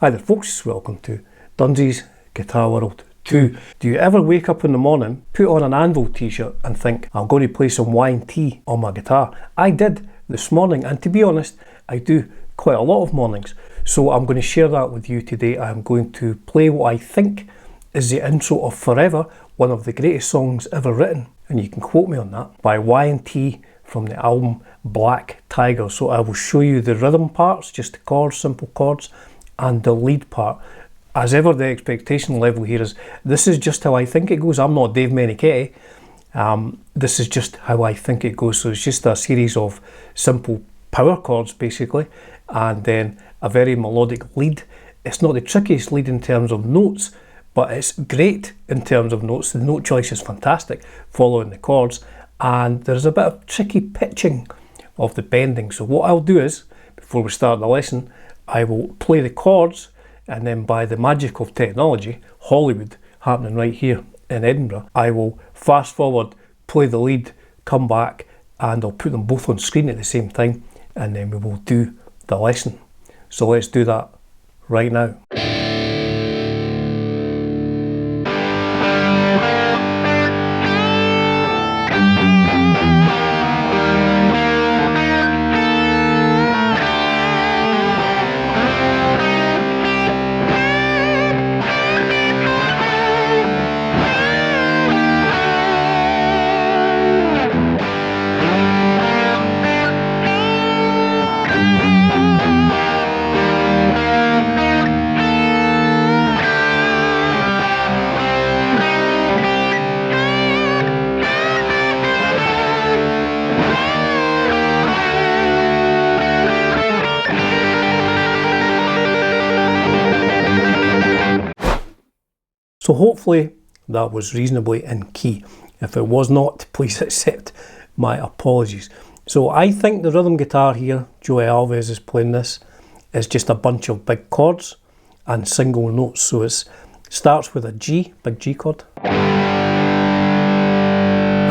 Hi there folks, welcome to Dunsy's Guitar World 2. Do you ever wake up in the morning, put on an Anvil t-shirt and think, I'm going to play some Y&T on my guitar? I did this morning, and to be honest, I do quite a lot of mornings. So I'm going to share that with you today. I'm going to play what I think is the intro of Forever, one of the greatest songs ever written, and you can quote me on that, by Y&T from the album Black Tiger. So I will show you the rhythm parts, just the chords, simple chords, and the lead part. As ever, the expectation level here is, this is just how I think it goes. I'm not Dave Meniketti. This is just how I think it goes. So it's just a series of simple power chords basically, and then a very melodic lead. It's not the trickiest lead in terms of notes, but it's great in terms of notes. The note choice is fantastic following the chords, and there's a bit of tricky pitching of the bending. So what I'll do is, before we start the lesson, I will play the chords, and then by the magic of technology, Hollywood happening right here in Edinburgh, I will fast forward, play the lead, come back, and I'll put them both on screen at the same time, and then we will do the lesson. So let's do that right now. So hopefully that was reasonably in key. If it was not, please accept my apologies. So I think the rhythm guitar here, Joey Alves is playing this, is just a bunch of big chords and single notes. So it starts with a G, big G chord, and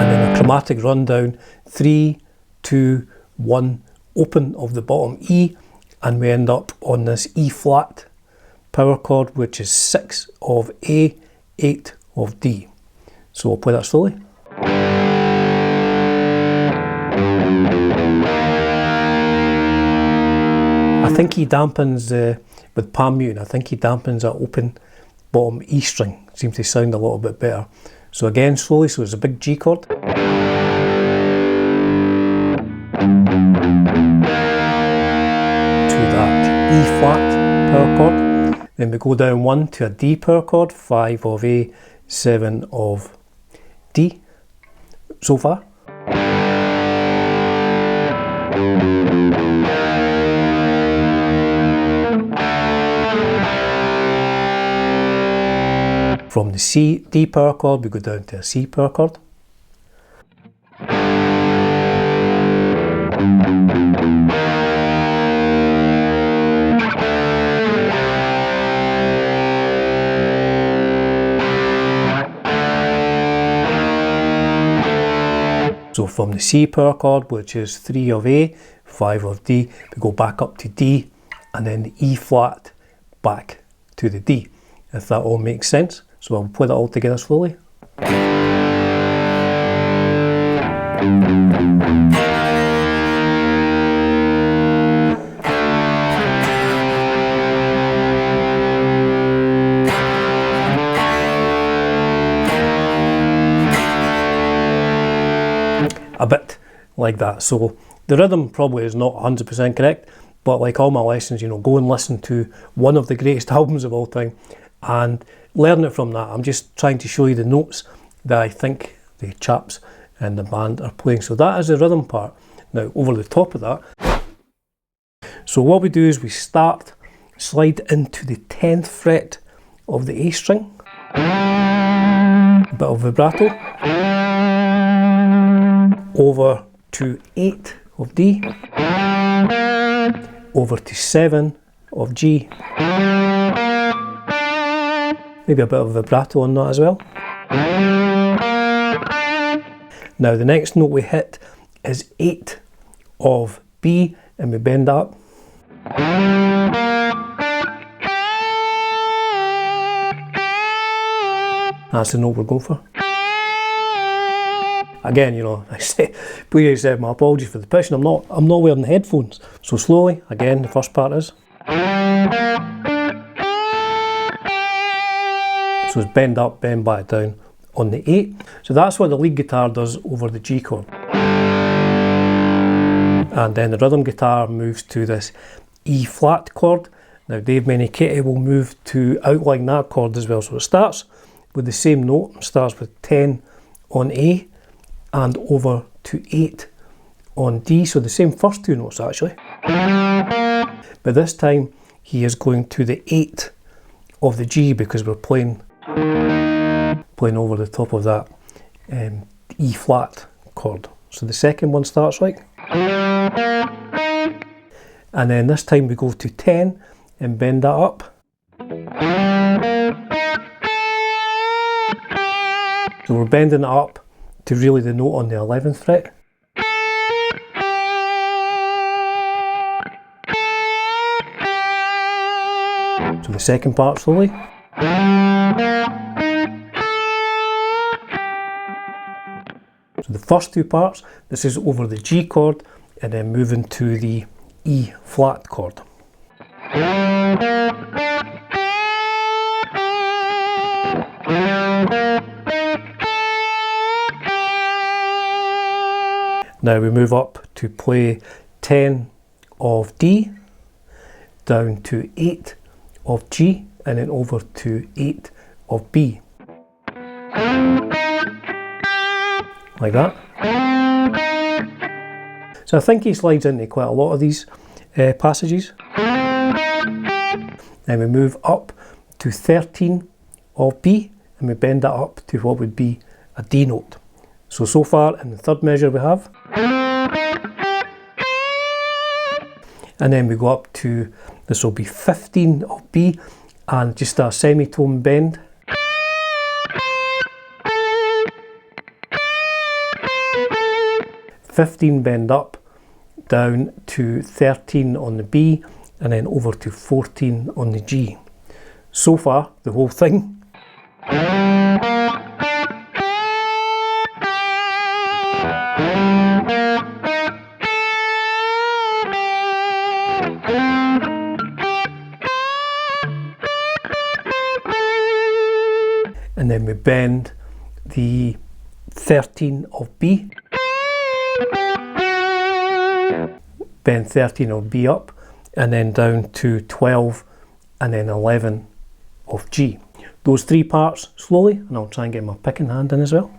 then a chromatic rundown, 3, 2, 1, open of the bottom E, and we end up on this E flat power chord, which is 6 of A, 8 of D. So I'll play that slowly. I think he dampens, with palm muting, I think he dampens that open bottom E string. Seems to sound a little bit better. So again, slowly, so it's a big G chord. To that E flat power chord. Then we go down 1 to a D power chord, 5 of A, 7 of D, so far. From the D power chord, we go down to a C power chord. So from the C power chord, which is 3 of A, 5 of D, we go back up to D, and then the E flat back to the D, if that all makes sense. So I'll put it all together slowly. A bit like that. So the rhythm probably is not 100% correct, but like all my lessons, you know, go and listen to one of the greatest albums of all time and learn it from that. I'm just trying to show you the notes that I think the chaps in the band are playing. So that is the rhythm part. Now over the top of that, so what we do is we slide into the 10th fret of the A string, a bit of vibrato, over to 8 of D, over to 7 of G, maybe a bit of vibrato on that as well. Now the next note we hit is 8 of B, and we bend that up. That's the note we're going for. Again, you know, I say, please accept my apologies for the pitching. I'm not wearing headphones. So slowly, again, the first part is. So it's bend up, bend back down on the 8. So that's what the lead guitar does over the G chord. And then the rhythm guitar moves to this E flat chord. Now Dave Meniketti will move to outline that chord as well. So it starts with the same note, it starts with 10 on A and over to 8 on D. So the same first two notes actually. But this time he is going to the 8 of the G because we're playing over the top of that E flat chord. So the second one starts like. And then this time we go to 10 and bend that up. So we're bending it up to really the note on the 11th fret. So the second part slowly. So the first two parts, this is over the G chord and then moving to the E flat chord. Now we move up to play 10 of D, down to 8 of G, and then over to 8 of B. Like that. So I think he slides into quite a lot of these passages. Then we move up to 13 of B and we bend that up to what would be a D note. So far in the third measure we have. And then we go up to, this will be 15 of B and just a semitone bend. "15" bend up, down to 13 on the B, and then over to 14 on the G. So far, the whole thing. And then we bend the 13 of B. Bend 13 of B up and then down to 12 and then 11 of G. Those three parts slowly, and I'll try and get my picking hand in as well.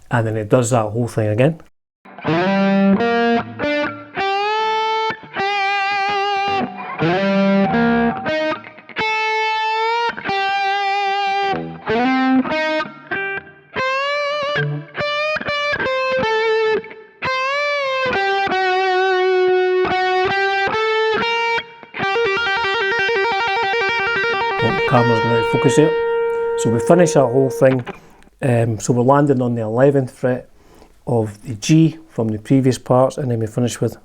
And then it does that whole thing again. The camera's going out of focus here. So we finish that whole thing. So we're landing on the 11th fret of the G from the previous parts, and then we finish with.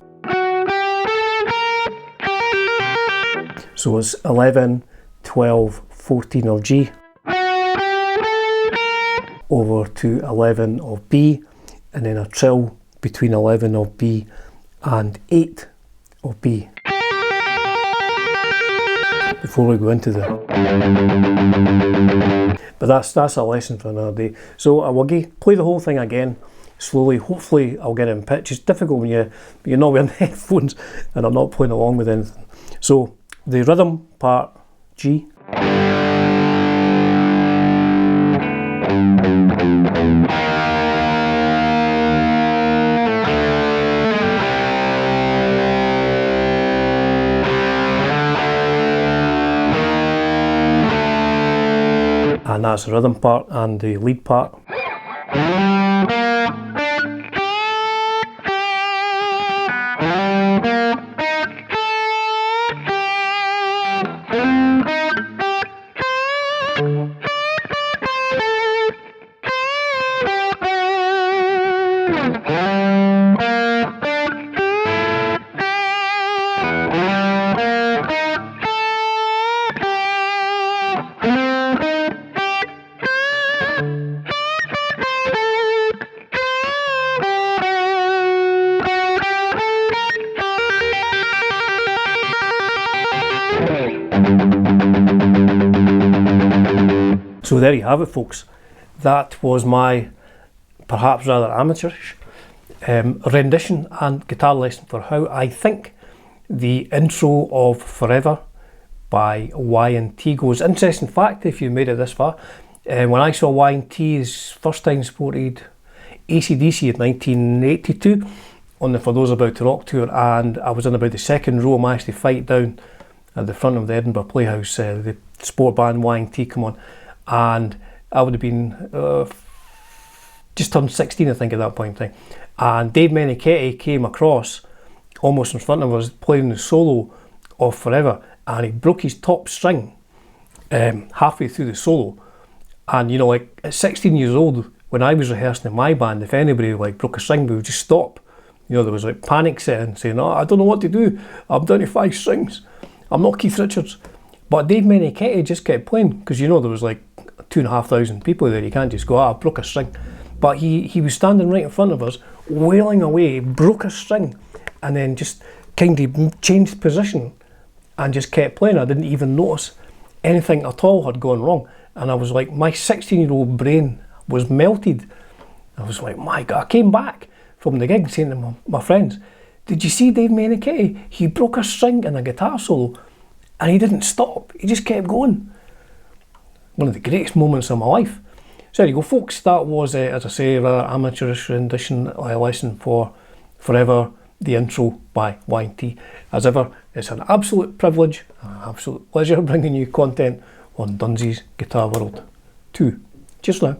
So it's 11, 12, 14 of G, over to 11 of B, and then a trill between 11 of B and 8 of B. Before we go into the, but that's a lesson for another day. So I will play the whole thing again slowly. Hopefully I'll get it in pitch. It's difficult when you're not wearing headphones and I'm not playing along with anything. So the rhythm part, G. And that's the rhythm part and the lead part. So there you have it, folks. That was my perhaps rather amateurish rendition and guitar lesson for how I think the intro of Forever by Y&T goes. Interesting fact, if you made it this far, when I saw Y&T's first time supported AC/DC in 1982 on the For Those About to Rock tour, and I was in about the second row, managed to fight down at the front of the Edinburgh Playhouse, the sport band Y&T come on, and I would have been just turned 16, I think, at that point in time. And Dave Meniketti came across almost in front of us playing the solo of Forever, and he broke his top string halfway through the solo. And you know, like at 16 years old, when I was rehearsing in my band, if anybody like broke a string, we would just stop. You know, there was like panic setting, saying, "Oh, I don't know what to do. I'm down to 5 strings. I'm not Keith Richards." But Dave Meniketti just kept playing, because you know there was like 2,500 people there. You can't just go, I broke a string. But he was standing right in front of us, wailing away, broke a string, and then just kind of changed position and just kept playing. I didn't even notice anything at all had gone wrong. And I was like, my 16-year-old brain was melted. I was like, my God, I came back from the gig saying to my friends, "Did you see Dave Meniketti? He broke a string in a guitar solo and he didn't stop. He just kept going." One of the greatest moments of my life. So there you go, folks. That was, as I say, a rather amateurish rendition, a lesson for Forever, the intro by Y&T. As ever, it's an absolute privilege, an absolute pleasure bringing you content on Dunsy's Guitar World 2. Cheers now.